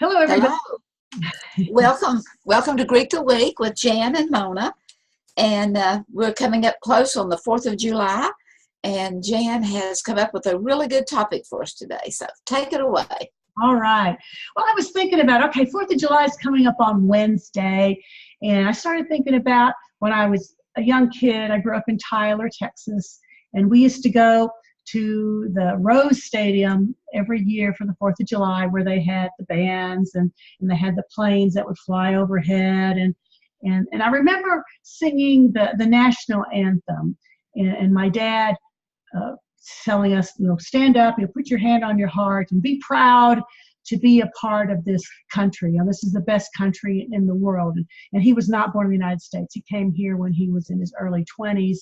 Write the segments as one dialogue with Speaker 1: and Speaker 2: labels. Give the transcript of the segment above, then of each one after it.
Speaker 1: Hello, everybody.
Speaker 2: Hello. Welcome to Greek the Week with Jan and Mona. And we're coming up close on the 4th of July. And Jan has come up with a really good topic for us today. So take it away.
Speaker 1: All right. Well, I was thinking about, 4th of July is coming up on Wednesday. And I started thinking about when I was a young kid. I grew up in Tyler, Texas. And we used to go to the Rose Stadium every year for the 4th of July, where they had the bands and they had the planes that would fly overhead. And I remember singing the national anthem, and my dad telling us, stand up, put your hand on your heart and be proud to be a part of this country. This is the best country in the world. And he was not born in the United States. He came here when he was in his early 20s.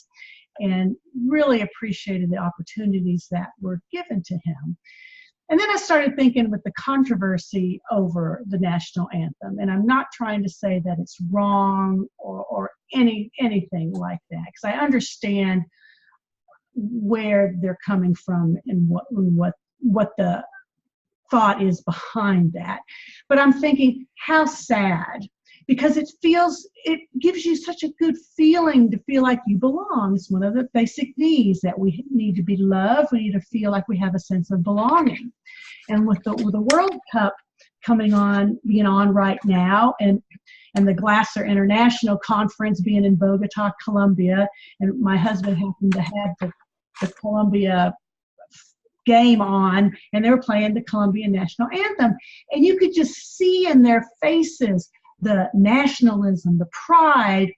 Speaker 1: And really appreciated the opportunities that were given to him. And then I started thinking with the controversy over the national anthem, and I'm not trying to say that it's wrong or anything like that, because I understand where they're coming from and what the thought is behind that. But I'm thinking, how sad. Because it gives you such a good feeling to feel like you belong. It's one of the basic needs, that we need to be loved. We need to feel like we have a sense of belonging. And with the World Cup being on right now, and the Glasser International Conference being in Bogota, Colombia, and my husband happened to have the Colombia game on, and they were playing the Colombian national anthem. And you could just see in their faces the nationalism, the pride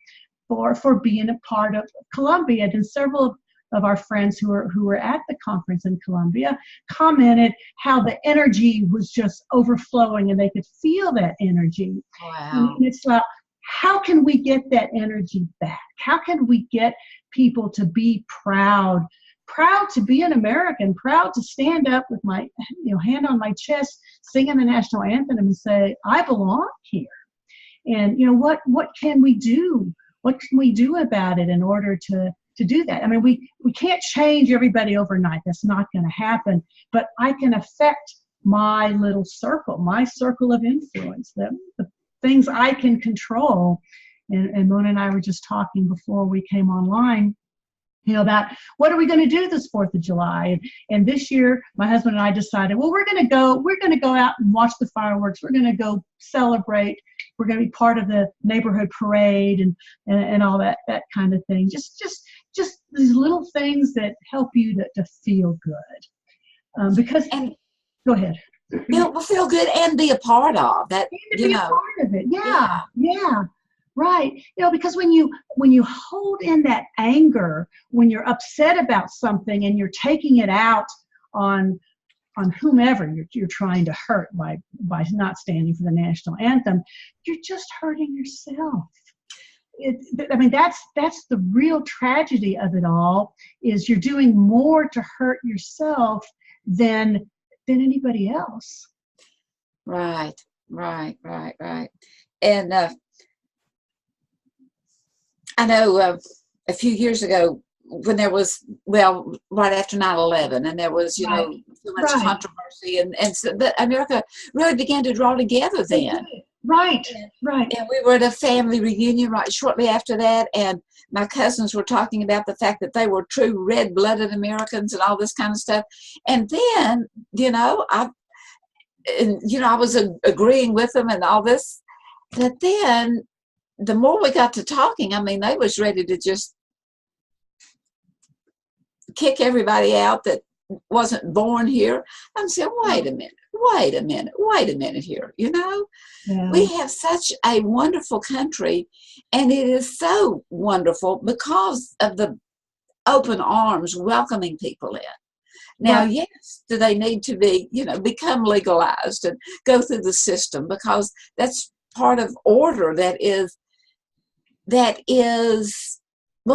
Speaker 1: for being a part of Colombia. And several of our friends who were at the conference in Colombia commented how the energy was just overflowing, and they could feel that energy.
Speaker 2: Wow.
Speaker 1: And it's like, how can we get that energy back? How can we get people to be proud to be an American, proud to stand up with my hand on my chest, singing the national anthem and say, I belong here. And what can we do? What can we do about it in order to do that? I mean, we can't change everybody overnight. That's not going to happen. But I can affect my little circle, my circle of influence, the things I can control. And Mona and I were just talking before we came online, about what are we going to do this 4th of July. And this year, my husband and I decided, well, we're going to go out and watch the fireworks. We're going to go celebrate. We're going to be part of the neighborhood parade and all that kind of thing. Just these little things that help you to feel good. Go ahead.
Speaker 2: Feel good and be a part of that.
Speaker 1: And to be a part of it. Yeah. Right. Because when you hold in that anger, when you're upset about something and you're taking it out on whomever you're trying to hurt by not standing for the national anthem, you're just hurting yourself. That's the real tragedy of it all, is you're doing more to hurt yourself than anybody else.
Speaker 2: Right. And I know a few years ago, when there was, right after 9/11, and there was, so much controversy, and so that America really began to draw together then.
Speaker 1: Right.
Speaker 2: And we were at a family reunion right shortly after that, and my cousins were talking about the fact that they were true red-blooded Americans and all this kind of stuff. And then, I was agreeing with them and all this, but then the more we got to talking, they was ready to just kick everybody out that wasn't born here. I'm saying, wait a minute here.
Speaker 1: Yeah.
Speaker 2: We have such a wonderful country, and it is so wonderful because of the open arms welcoming people in. Now, yes, do they need to be, become legalized and go through the system, because that's part of order that is,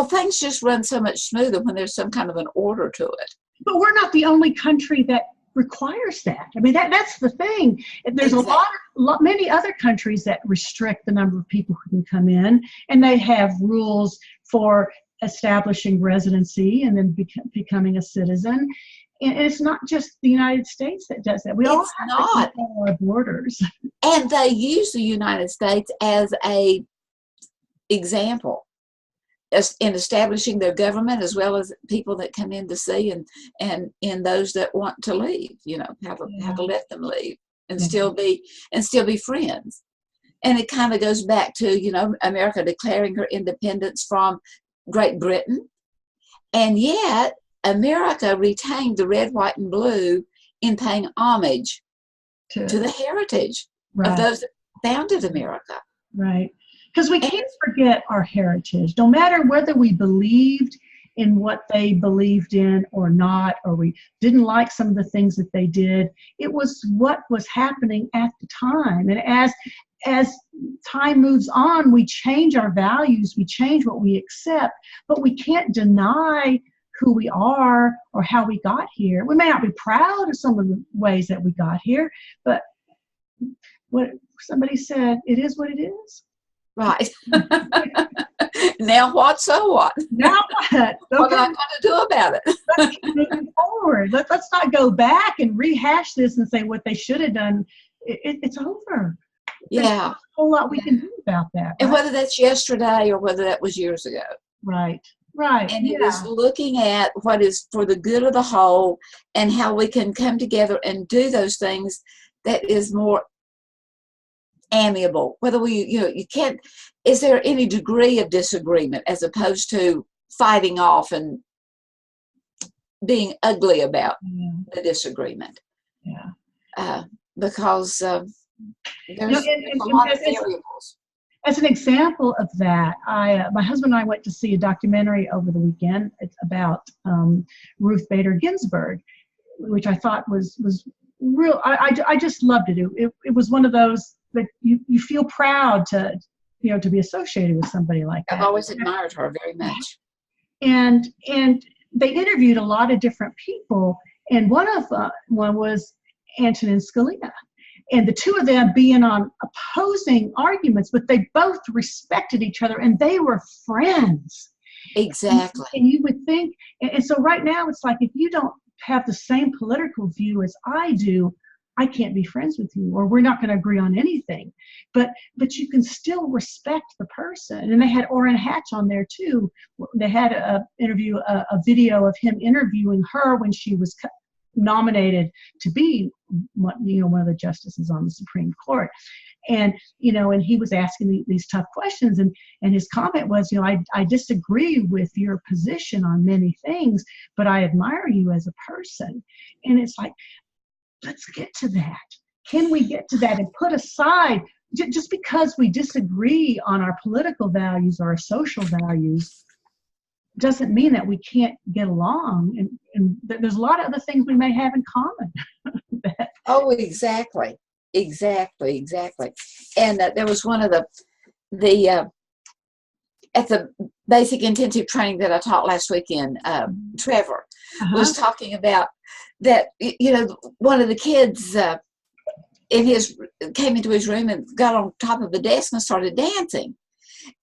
Speaker 2: things just run so much smoother when there's some kind of an order to it.
Speaker 1: But we're not the only country that requires that. That's the thing. There's many other countries that restrict the number of people who can come in, and they have rules for establishing residency and then becoming a citizen. And it's not just the United States that does that. We all
Speaker 2: It's
Speaker 1: have
Speaker 2: not.
Speaker 1: to control our borders.
Speaker 2: And they use the United States as a example in establishing their government, as well as people that come in to see, and in those that want to leave, how to let them leave and still be friends. And it kind of goes back to, America declaring her independence from Great Britain. And yet America retained the red, white, and blue in paying homage to the heritage of those that founded America.
Speaker 1: Right. Because we can't forget our heritage. No matter whether we believed in what they believed in or not, or we didn't like some of the things that they did, it was what was happening at the time. And as time moves on, we change our values, we change what we accept, but we can't deny who we are or how we got here. We may not be proud of some of the ways that we got here, but what somebody said, it is what it is.
Speaker 2: Right. Now what? So what?
Speaker 1: Now what? Okay.
Speaker 2: What am I going to do about it?
Speaker 1: Let's keep moving forward. Let's not go back and rehash this and say what they should have done. It's over.
Speaker 2: Yeah.
Speaker 1: There's a whole lot we can do about that. Right?
Speaker 2: And whether that's yesterday or whether that was years ago.
Speaker 1: Right. Right.
Speaker 2: And it is looking at what is for the good of the whole and how we can come together and do those things that is more amiable. Whether you can't, is there any degree of disagreement as opposed to fighting off and being ugly about the disagreement?
Speaker 1: Yeah.
Speaker 2: Because there's a lot of variables.
Speaker 1: As an example of that, my husband and I went to see a documentary over the weekend. It's about Ruth Bader Ginsburg, which I thought was real. I just loved it. It was one of those that you feel proud to be associated with somebody like that.
Speaker 2: I've always admired her very much.
Speaker 1: And they interviewed a lot of different people, and one was Antonin Scalia. And the two of them being on opposing arguments, but they both respected each other and they were friends.
Speaker 2: Exactly.
Speaker 1: And you would think, and so right now it's like, if you don't have the same political view as I do, I can't be friends with you, or we're not going to agree on anything. But you can still respect the person. And they had Orrin Hatch on there too. They had a video of him interviewing her when she was nominated to be one of the justices on the Supreme Court. And and he was asking these tough questions, and his comment was, I disagree with your position on many things, but I admire you as a person. And it's like, let's get to that. Can we get to that and put aside, just because we disagree on our political values or our social values doesn't mean that we can't get along, and there's a lot of other things we may have in common.
Speaker 2: Oh, exactly. And there was one of the at the basic intensive training that I taught last weekend, Trevor was talking about that. One of the kids came into his room and got on top of the desk and started dancing.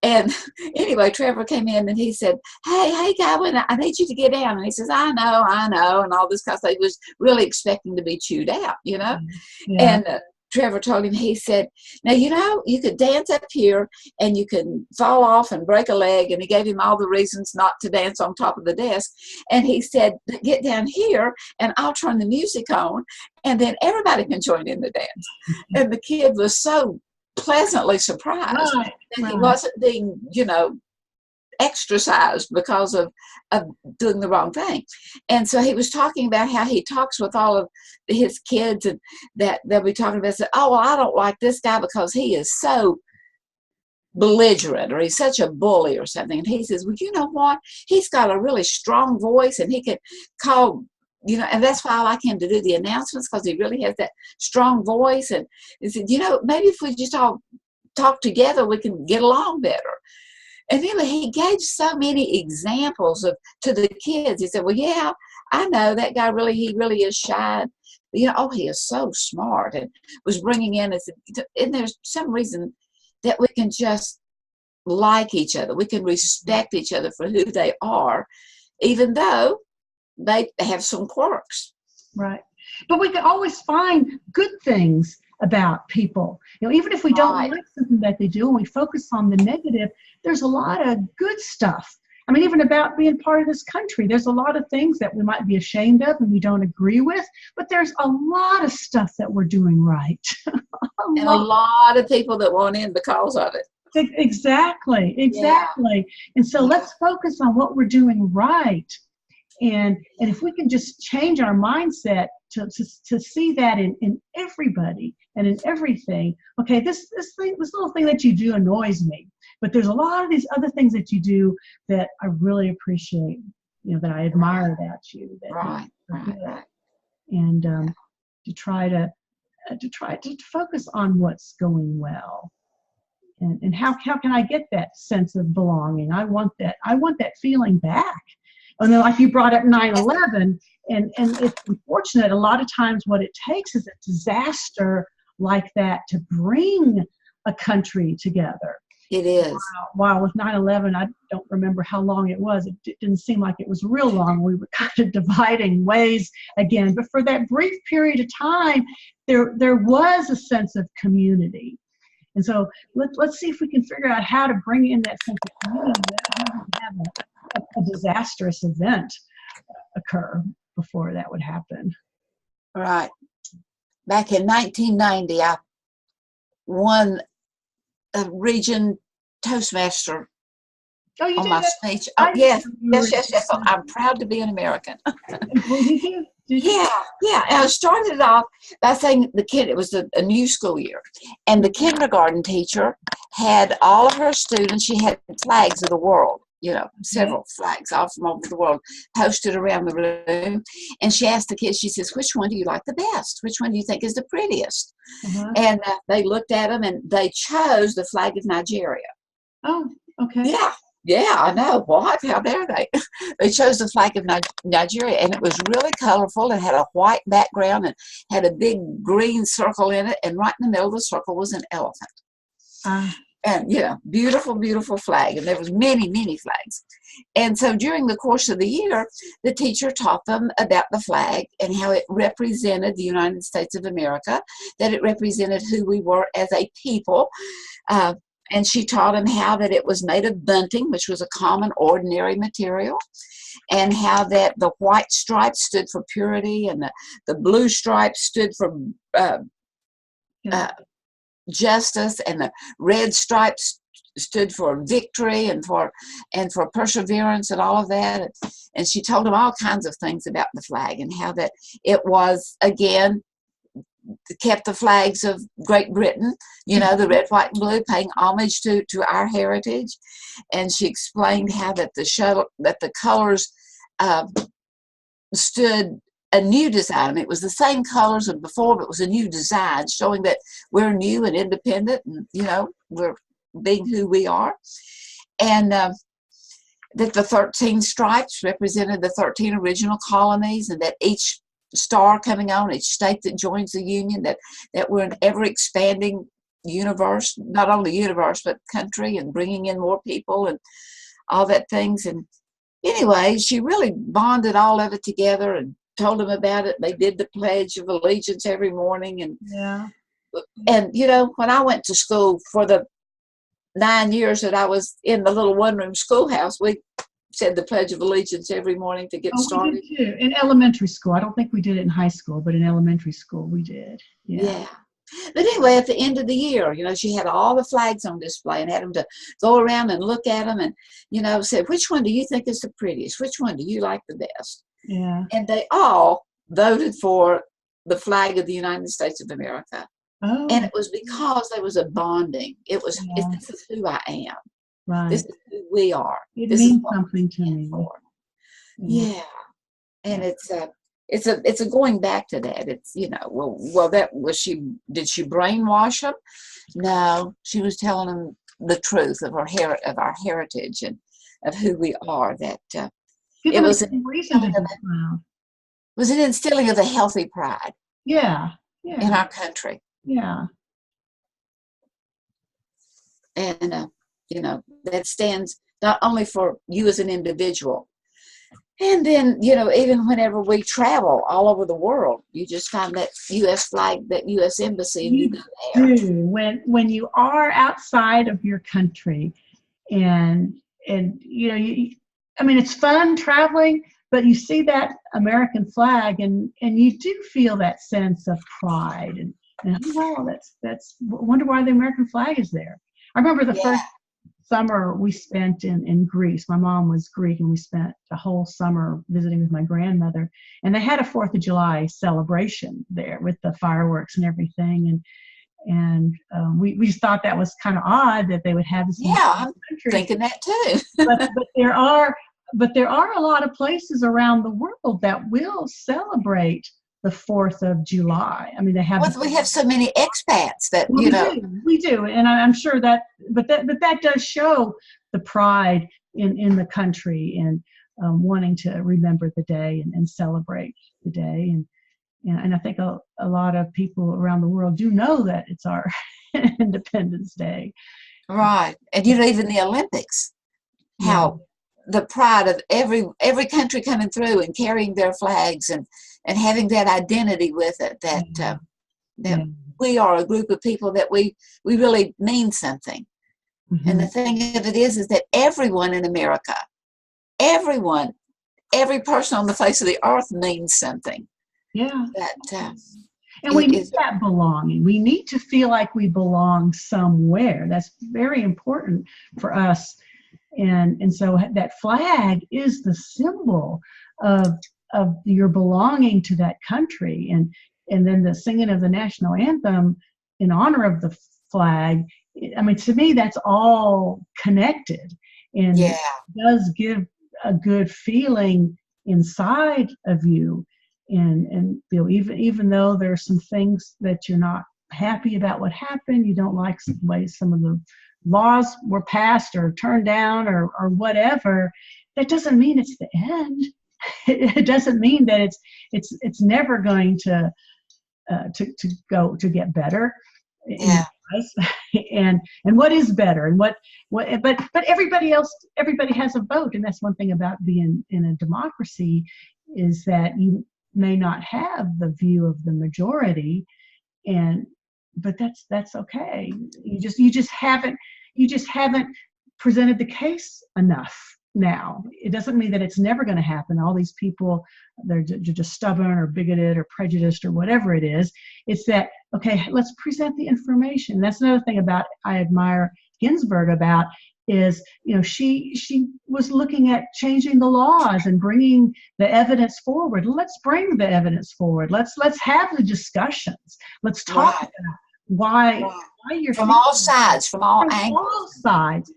Speaker 2: And anyway, Trevor came in and he said, hey, Godwin, I need you to get down. And he says, I know, and all this kind of stuff. He was really expecting to be chewed out,
Speaker 1: Yeah.
Speaker 2: And Trevor told him, he said, now, you could dance up here and you can fall off and break a leg. And he gave him all the reasons not to dance on top of the desk. And he said, get down here and I'll turn the music on and then everybody can join in the dance. And the kid was so pleasantly surprised that he wasn't being, exercised because of doing the wrong thing. And so he was talking about how he talks with all of his kids, and that they'll be talking about, oh, well, I don't like this guy because he is so belligerent, or he's such a bully or something. And he says, well, you know what? He's got a really strong voice and he can call, and that's why I like him to do the announcements, because he really has that strong voice. And he said, maybe if we just all talk together, we can get along better. And then he gave so many examples to the kids. He said, well, yeah, I know that guy he really is shy. He is so smart, and was bringing in, and there's some reason that we can just like each other. We can respect each other for who they are, even though they have some quirks.
Speaker 1: Right. But we can always find good things about people. Even if we don't like something that they do and we focus on the negative, there's a lot of good stuff. I mean, even about being part of this country, there's a lot of things that we might be ashamed of and we don't agree with, but there's a lot of stuff that we're doing right.
Speaker 2: A lot of people that want in because of it.
Speaker 1: Exactly. Yeah. And so let's focus on what we're doing right. And if we can just change our mindset to see that in everybody and in everything, okay, this little thing that you do annoys me, but there's a lot of these other things that you do that I really appreciate, that I admire about you. That
Speaker 2: Right.
Speaker 1: And to try to focus on what's going well. And how can I get that sense of belonging? I want that feeling back. And then, like you brought up 9/11, and it's unfortunate. A lot of times what it takes is a disaster like that to bring a country together.
Speaker 2: It is.
Speaker 1: While with 9/11, I don't remember how long it was. It didn't seem like it was real long. We were kind of dividing ways again. But for that brief period of time, there was a sense of community. And so let's see if we can figure out how to bring in that sense of community without having to have a disastrous event occur before that would happen.
Speaker 2: Right. Back in 1990, I won a region Toastmaster on my speech. Oh, yes. I'm proud to be an American. Yeah. And I started off by saying it was a new school year, and the kindergarten teacher had all of her students, she had flags of the world, several flags all from over the world posted around the room. And she asked the kids, she says, which one do you like the best? Which one do you think is the prettiest? And they looked at them and they chose the flag of Nigeria.
Speaker 1: Oh, okay.
Speaker 2: Yeah, I know. What? How dare they? They chose the flag of Nigeria, and it was really colorful. It had a white background and had a big green circle in it, and right in the middle of the circle was an elephant. And, beautiful, beautiful flag. And there was many, many flags. And so during the course of the year, the teacher taught them about the flag and how it represented the United States of America, that it represented who we were as a people. And she taught them how that it was made of bunting, which was a common, ordinary material, and how that the white stripe stood for purity and the blue stripe stood for justice, and the red stripes stood for victory and for perseverance and all of that. And she told them all kinds of things about the flag and how that it was, again, kept the flags of Great Britain, the red, white, and blue, paying homage to our heritage. And she explained how that the colors stood a new design. It was the same colors as before, but it was a new design, showing that we're new and independent, and we're being who we are. And that the 13 stripes represented the 13 original colonies, and that each star coming on each state that joins the union, that we're an ever-expanding universe, not only universe but country, and bringing in more people and all that things. And anyway, she really bonded all of it together and told them about it. They did the Pledge of Allegiance every morning. And when I went to school for the 9 years that I was in the little one-room schoolhouse, we said the Pledge of Allegiance every morning to get started.
Speaker 1: We did too. In elementary school. I don't think we did it in high school, but in elementary school we did. Yeah.
Speaker 2: But anyway, at the end of the year, she had all the flags on display and had them to go around and look at them and, said, which one do you think is the prettiest? Which one do you like the best?
Speaker 1: Yeah.
Speaker 2: And they all voted for the flag of the United States of America.
Speaker 1: Oh.
Speaker 2: And it was because there was a bonding. It was, this is who I am.
Speaker 1: Right.
Speaker 2: This is who we are.
Speaker 1: It means something to me.
Speaker 2: Yeah. And it's a going back to that. It's, well, that was did she brainwash them? No, she was telling them the truth of our heritage and of who we are. That it was an instilling of a healthy pride.
Speaker 1: Yeah.
Speaker 2: In our country.
Speaker 1: Yeah.
Speaker 2: And that stands not only for you as an individual, And then, even whenever we travel all over the world, you just find that U.S. flag, that U.S. embassy, and you go there.
Speaker 1: Do. When you are outside of your country, and I mean, it's fun traveling, but you see that American flag, and you do feel that sense of pride, and oh, wow, that's wonder why the American flag is there. I remember the first summer we spent in Greece. My mom was Greek, and we spent the whole summer visiting with my grandmother. And they had a 4th of July celebration there with the fireworks and everything. And we just thought that was kind of odd that they would have this.
Speaker 2: Yeah, I'm thinking that too.
Speaker 1: but there are a lot of places around the world that will celebrate the 4th of July. I mean, they have.
Speaker 2: Well, we have so many expats that
Speaker 1: we do, and I'm sure that. But that does show the pride in the country, and wanting to remember the day and celebrate the day, and I think a lot of people around the world do know that it's our Independence Day.
Speaker 2: Right, and even the Olympics, how the pride of every country coming through and carrying their flags and having that identity with it, that we are a group of people that we really mean something. Mm-hmm. And the thing of it is that everyone in America, every person on the face of the earth means something.
Speaker 1: Yeah.
Speaker 2: And
Speaker 1: we need that belonging. We need to feel like we belong somewhere. That's very important for us. And so that flag is the symbol of your belonging to that country. And then the singing of the national anthem in honor of the flag, I mean, to me, that's all connected. And it does give a good feeling inside of you. And feel even though there's some things that you're not happy about what happened, you don't like the way some of the laws were passed or turned down or whatever, that doesn't mean it's the end. It doesn't mean that it's never going to get better.
Speaker 2: Yeah.
Speaker 1: And what is better, and what but everybody has a vote, and that's one thing about being in a democracy, is that you may not have the view of the majority, but that's okay. You just haven't presented the case enough. Now, it doesn't mean that it's never going to happen. All these people, they're just stubborn or bigoted or prejudiced or whatever it is. It's that, okay, let's present the information. That's another thing about I admire Ginsburg about, is, she was looking at changing the laws and bringing the evidence forward. Let's bring the evidence forward. Let's have the discussions. Let's talk about why you're
Speaker 2: from all sides, from all angles,
Speaker 1: sides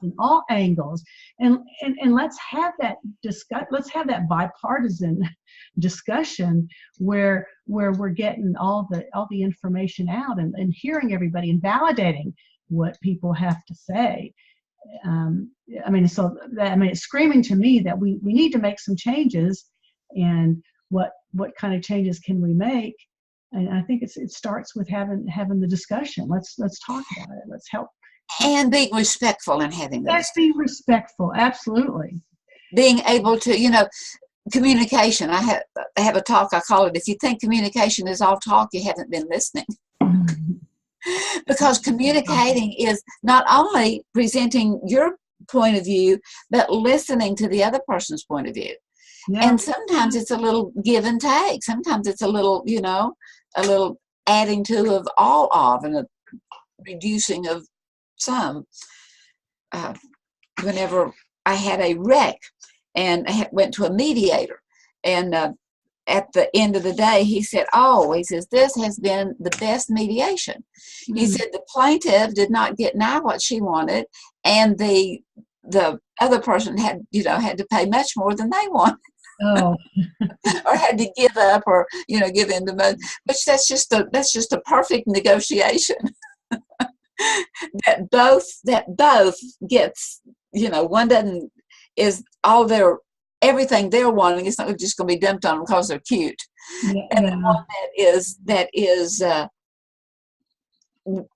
Speaker 1: and all angles, and let's have that let's have that bipartisan discussion where we're getting all the information out and hearing everybody and validating what people have to say. It's screaming to me that we need to make some changes, and what kind of changes can we make? And I think it starts with having the discussion. Let's talk about it. Let's help.
Speaker 2: And being respectful and having those.
Speaker 1: Let's be respectful. Absolutely.
Speaker 2: Being able to, communication. I have a talk. I call it, if you think communication is all talk, you haven't been listening. Because communicating is not only presenting your point of view, but listening to the other person's point of view. Yeah. And sometimes it's a little give and take. Sometimes it's a little, a little adding to of all of, and a reducing of some. Whenever I had a wreck and I went to a mediator, and at the end of the day, he says, this has been the best mediation. Mm-hmm. He said the plaintiff did not get nigh what she wanted, and the other person had to pay much more than they wanted.
Speaker 1: Oh.
Speaker 2: Or had to give up, or give in to money. Which that's just a perfect negotiation. that both gets, one doesn't, is all their everything they're wanting is not just going to be dumped on them because they're cute. Yeah. And the one that is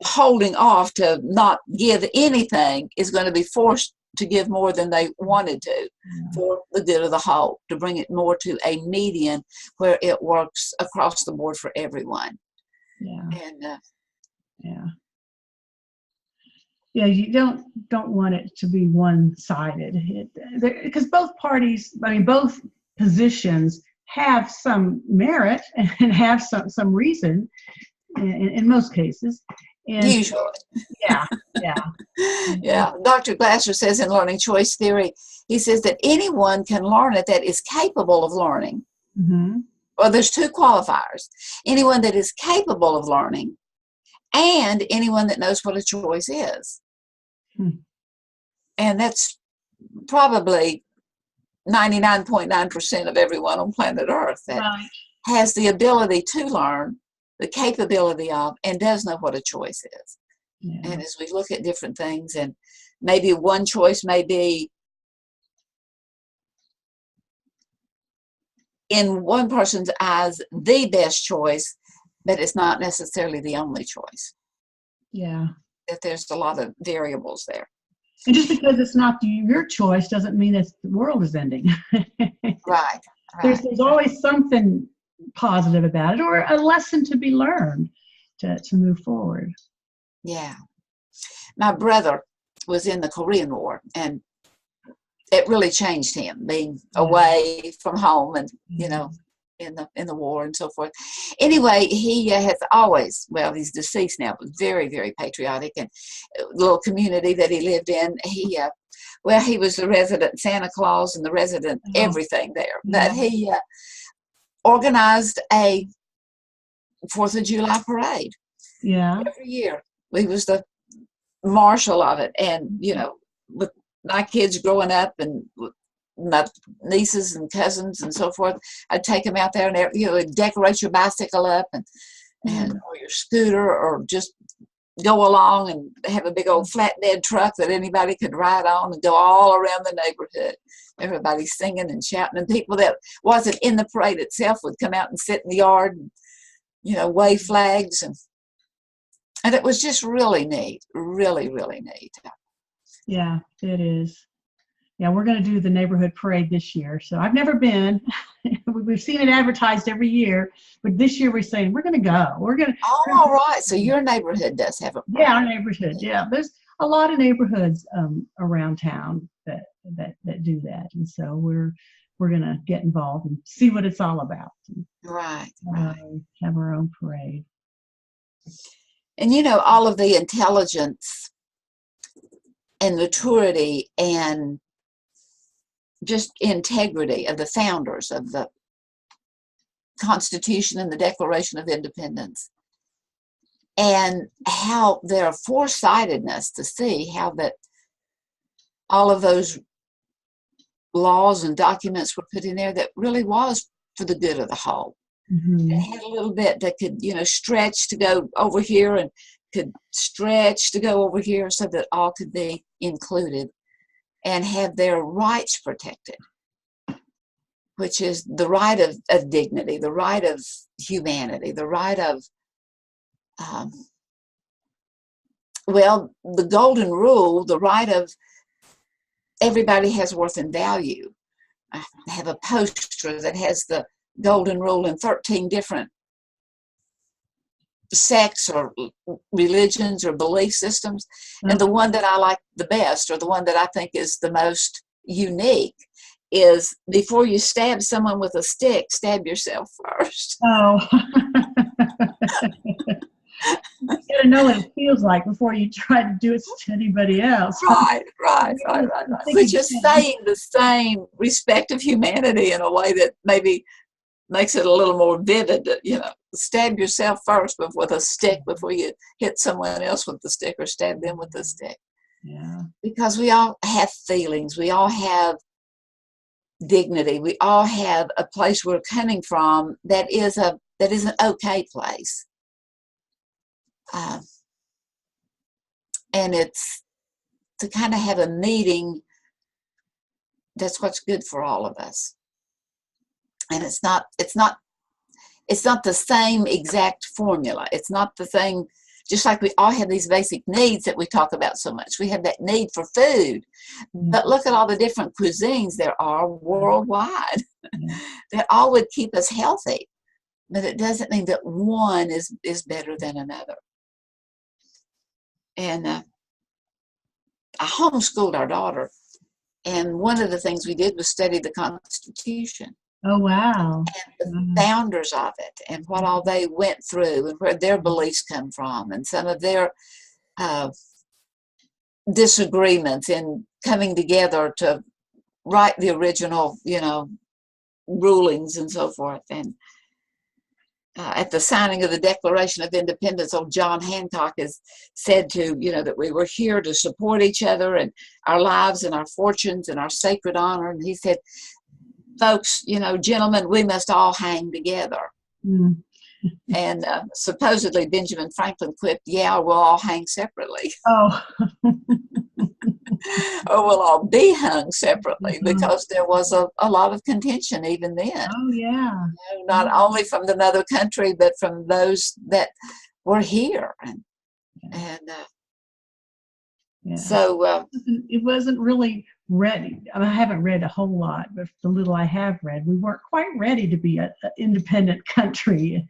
Speaker 2: holding off to not give anything is going to be forced to give more than they wanted to for the good of the whole, to bring it more to a median where it works across the board for everyone.
Speaker 1: Yeah.
Speaker 2: And
Speaker 1: Yeah. Yeah, you don't want it to be one-sided, because both parties, I mean, both positions have some merit and have some reason in most cases. And
Speaker 2: usually.
Speaker 1: yeah, yeah.
Speaker 2: Yeah. Dr. Glasser says in learning choice theory, he says that anyone can learn it that is capable of learning.
Speaker 1: Mm-hmm.
Speaker 2: Well, there's two qualifiers. Anyone that is capable of learning and anyone that knows what a choice is. And that's probably 99.9% of everyone on planet Earth that has the ability to learn, the capability of, and does know what a choice is. Yeah. And as we look at different things, and maybe one choice may be in one person's eyes the best choice, but it's not necessarily the only choice.
Speaker 1: Yeah.
Speaker 2: That there's a lot of variables there.
Speaker 1: And just because it's not your choice doesn't mean that the world is ending.
Speaker 2: Right.
Speaker 1: There's always something positive about it, or a lesson to be learned to move forward.
Speaker 2: Yeah. My brother was in the Korean War, and it really changed him, being away from home and, you know, in the war and so forth. Anyway, he has always, well, he's deceased now, but very, very patriotic, and little community that he lived in. He was the resident Santa Claus and the resident everything there. But he organized a 4th of July parade.
Speaker 1: Yeah.
Speaker 2: Every year. He was the marshal of it. And, you know, with my kids growing up and my nieces and cousins and so forth, I'd take them out there and, you know, decorate your bicycle up and or your scooter, or just go along and have a big old flatbed truck that anybody could ride on and go all around the neighborhood. Everybody singing and shouting, and people that wasn't in the parade itself would come out and sit in the yard and, you know, wave flags, and it was just really neat, really, really neat.
Speaker 1: Yeah, it is. Yeah, we're going to do the neighborhood parade this year. So I've never been. We've seen it advertised every year, but this year we're saying we're going to go. We're going to.
Speaker 2: Oh, all right. So your neighborhood does have a parade.
Speaker 1: Yeah, our neighborhood. Yeah, there's a lot of neighborhoods around town that do that, and so we're going to get involved and see what it's all about.
Speaker 2: Right.
Speaker 1: Have our own parade.
Speaker 2: And you know, all of the intelligence and maturity and just integrity of the founders of the Constitution and the Declaration of Independence, and how their foresightedness to see how that all of those laws and documents were put in there that really was for the good of the whole. Mm-hmm. It had a little bit that could, you know, stretch to go over here and could stretch to go over here, so that all could be included and have their rights protected, which is the right of dignity, the right of humanity, the right of, the golden rule, the right of everybody has worth and value. I have a poster that has the golden rule in 13 different sects or religions or belief systems. Mm-hmm. And the one that I like the best, or the one that I think is the most unique, is before you stab someone with a stick, stab yourself first.
Speaker 1: Oh. You gotta know what it feels like before you try to do it to anybody else.
Speaker 2: Right. Which is saying the same respect of humanity in a way that maybe makes it a little more vivid. You know, stab yourself first with a stick before you hit someone else with the stick or stab them with the stick.
Speaker 1: Yeah. Because
Speaker 2: we all have feelings. We all have dignity. We all have a place we're coming from that is an okay place. And it's to kind of have a meeting that's what's good for all of us. And it's not the same exact formula. It's not the thing just like we all have these basic needs that we talk about so much. We have that need for food. But look at all the different cuisines there are worldwide that all would keep us healthy. But it doesn't mean that one is better than another. And I homeschooled our daughter. And one of the things we did was study the Constitution.
Speaker 1: Oh, wow.
Speaker 2: And the founders of it, and what all they went through, and where their beliefs come from, and some of their disagreements in coming together to write the original, rulings and so forth. And at the signing of the Declaration of Independence, old John Hancock has said that we were here to support each other and our lives and our fortunes and our sacred honor. And he said, folks, gentlemen, we must all hang together. Mm. And supposedly Benjamin Franklin quipped, yeah, we'll all hang separately.
Speaker 1: Oh.
Speaker 2: Or we'll all be hung separately, because there was a lot of contention even then.
Speaker 1: Oh, yeah.
Speaker 2: Not only from another country, but from those that were here. So
Speaker 1: it wasn't really ready. I haven't read a whole lot, but the little I have read, we weren't quite ready to be an independent country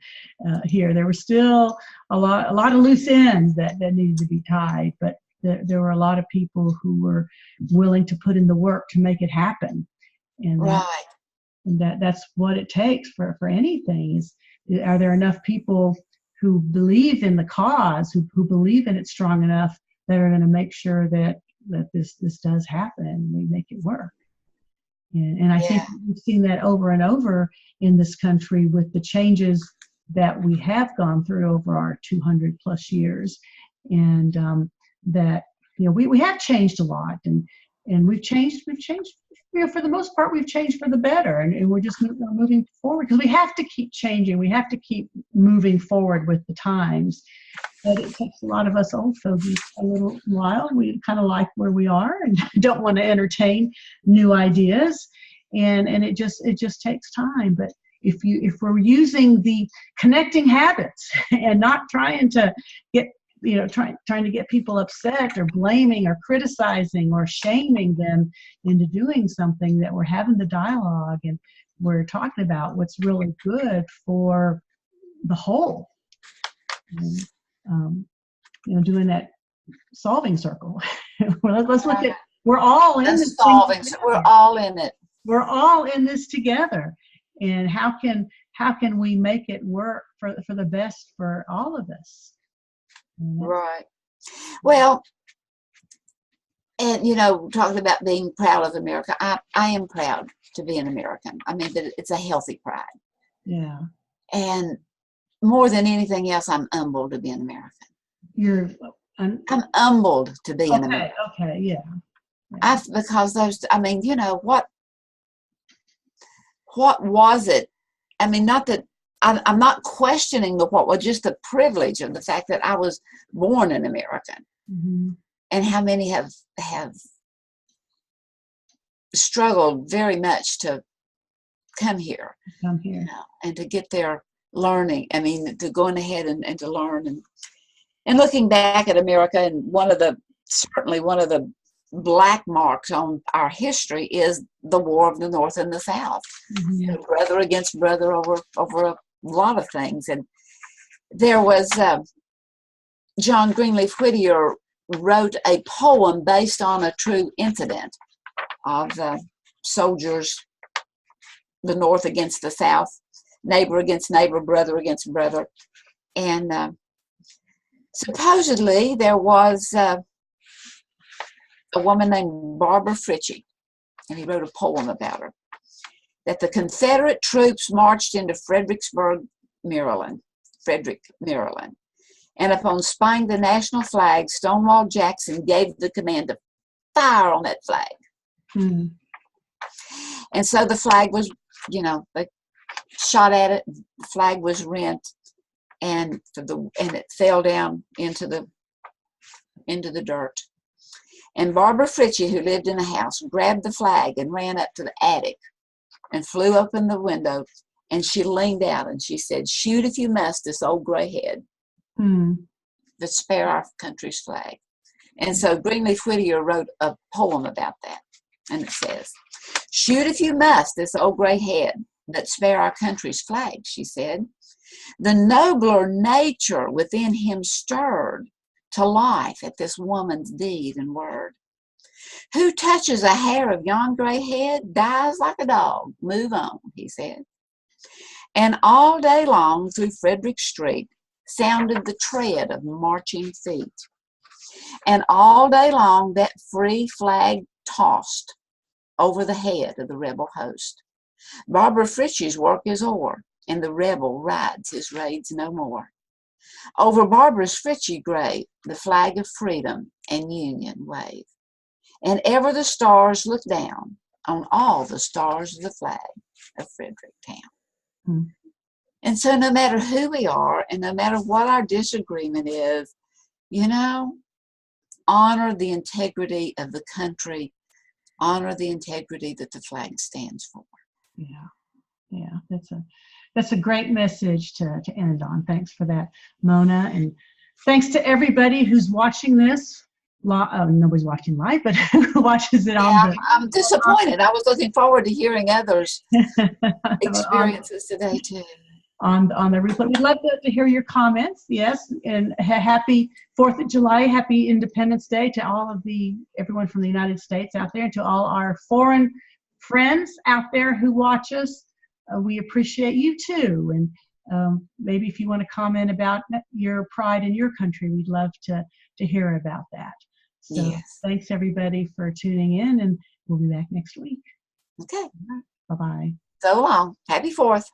Speaker 1: here. There were still a lot of loose ends that needed to be tied, but there were a lot of people who were willing to put in the work to make it happen. And
Speaker 2: right.
Speaker 1: That's what it takes for anything. Are there enough people who believe in the cause, who believe in it strong enough, that are going to make sure that this does happen and we make it work? And I think we've seen that over and over in this country with the changes that we have gone through over our 200 plus years. And that, we have changed a lot, and we've changed, for the most part, we've changed for the better, and we're just moving forward, because we have to keep changing. We have to keep moving forward with the times. But it takes a lot of us old fogies a little while. We kind of like where we are and don't want to entertain new ideas, and it just takes time. But if we're using the connecting habits and not trying to get trying to get people upset or blaming or criticizing or shaming them into doing something, that we're having the dialogue and we're talking about what's really good for the whole. And, doing that solving circle. Well, let's look at, we're all in this.
Speaker 2: We're all in it.
Speaker 1: We're all in this together. And how can we make it work for the best for all of us?
Speaker 2: Right. Well, and talking about being proud of America, I am proud to be an American. I mean, but it's a healthy pride.
Speaker 1: Yeah.
Speaker 2: And more than anything else, I'm humbled to be an American. I'm humbled to be an American.
Speaker 1: Okay, yeah.
Speaker 2: Because what was it? I mean, not that I'm not questioning what was just the privilege of the fact that I was born an American. Mm-hmm. And how many have struggled very much to come here. And to get their learning. I mean, to going ahead and to learn. And looking back at America, and certainly one of the black marks on our history is the War of the North and the South. Mm-hmm. Brother against brother over a lot of things. And there was John Greenleaf Whittier wrote a poem based on a true incident of soldiers, the North against the South, neighbor against neighbor, brother against brother. And supposedly there was a woman named Barbara Fritchie, and he wrote a poem about her, that the Confederate troops marched into Frederick, Maryland, and upon spying the national flag, Stonewall Jackson gave the command to fire on that flag. Mm-hmm. And so the flag was, they shot at it, the flag was rent, and it fell down into the dirt. And Barbara Fritchie, who lived in a house, grabbed the flag and ran up to the attic and flew open the window, and she leaned out and she said, "Shoot if you must, this old gray head." Hmm. that spare our country's flag. And so Greenleaf Whittier wrote a poem about that. And it says, "Shoot if you must this old gray head that spare our country's flag," she said. "The nobler nature within him stirred to life at this woman's deed and word. Who touches a hair of yon gray head dies like a dog. Move on," he said. And all day long through Frederick Street sounded the tread of marching feet. And all day long that free flag tossed over the head of the rebel host. Barbara Fritchie's work is o'er, and the rebel rides his raids no more. Over Barbara's Fritchie grave, the flag of freedom and union wave. And ever the stars look down on all the stars of the flag of Fredericktown.
Speaker 1: Hmm.
Speaker 2: And so no matter who we are and no matter what our disagreement is, you know, honor the integrity of the country, honor the integrity that the flag stands for.
Speaker 1: Yeah, that's a great message to end on. Thanks for that, Mona, and thanks to everybody who's watching this. Nobody's watching live, but who watches it on the.
Speaker 2: I'm disappointed. I was looking forward to hearing others' experiences today too.
Speaker 1: On the replay. We'd love to hear your comments, yes, and happy 4th of July, happy Independence Day to all of everyone from the United States out there, and to all our foreign friends out there who watch us. We appreciate you too, and maybe if you want to comment about your pride in your country, we'd love to hear about that. So
Speaker 2: yes.
Speaker 1: Thanks everybody for tuning in, and we'll be back next week.
Speaker 2: Okay.
Speaker 1: Bye-bye.
Speaker 2: So long. Happy 4th.